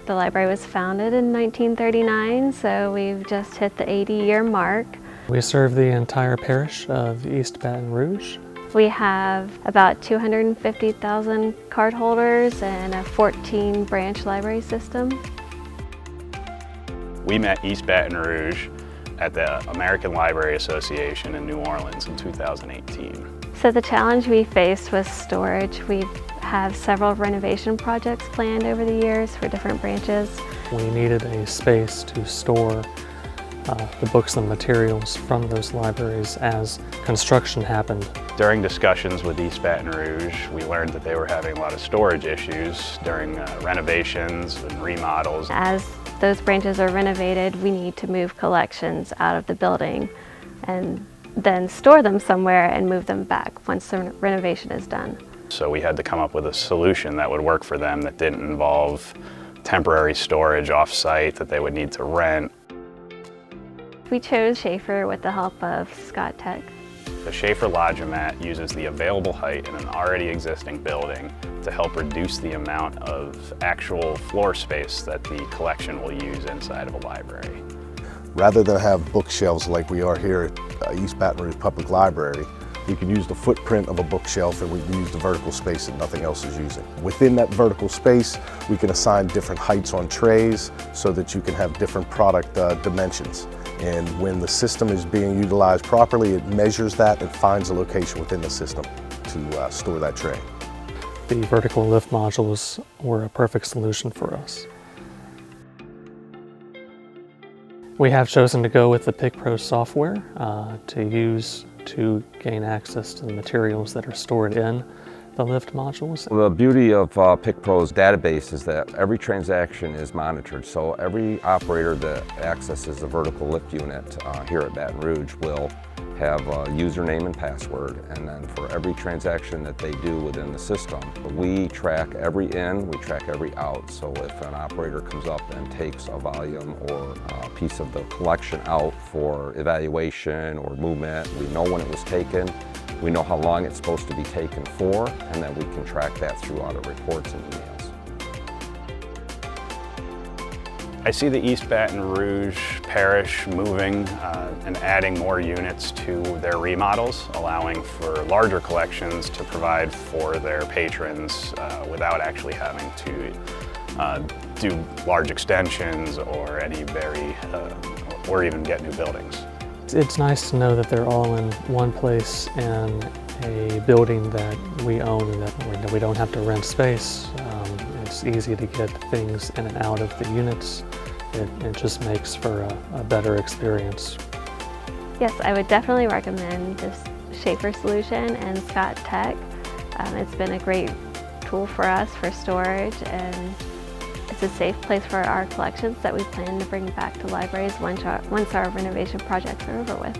The library was founded in 1939, so we've just hit the 80-year mark. We serve the entire parish of East Baton Rouge. We have about 250,000 cardholders and a 14-branch library system. We met East Baton Rouge at the American Library Association in New Orleans in 2018. So the challenge we faced was storage. We have several renovation projects planned over the years for different branches. We needed a space to store the books and materials from those libraries as construction happened. During discussions with East Baton Rouge, we learned that they were having a lot of storage issues during renovations and remodels. As those branches are renovated, we need to move collections out of the building and then store them somewhere and move them back once the renovation is done. So we had to come up with a solution that would work for them that didn't involve temporary storage off-site that they would need to rent. We chose Schaefer with the help of ScottTech. The Schaefer LOGIMAT uses the available height in an already existing building to help reduce the amount of actual floor space that the collection will use inside of a library. Rather than have bookshelves like we are here at East Baton Rouge Public Library, we can use the footprint of a bookshelf and we can use the vertical space that nothing else is using. Within that vertical space, we can assign different heights on trays so that you can have different product dimensions. And when the system is being utilized properly, it measures that and finds a location within the system to store that tray. The vertical lift modules were a perfect solution for us. We have chosen to go with the PickPro software to use to gain access to the materials that are stored in the lift modules. The beauty of PickPro's database is that every transaction is monitored, so every operator that accesses the vertical lift unit here at Baton Rouge will have a username and password, and then for every transaction that they do within the system, we track every in, we track every out. So if an operator comes up and takes a volume or a piece of the collection out for evaluation or movement, we know when it was taken, we know how long it's supposed to be taken for, and then we can track that through audit reports and emails. I see the East Baton Rouge Parish moving and adding more units to their remodels, allowing for larger collections to provide for their patrons without actually having to do large extensions or or even get new buildings. It's nice to know that they're all in one place in a building that we own and that we don't have to rent space. It's easy to get things in and out of the units. It just makes for a better experience. Yes, I would definitely recommend this Schaefer solution and ScottTech. It's been a great tool for us for storage, and it's a safe place for our collections that we plan to bring back to libraries once our renovation projects are over with.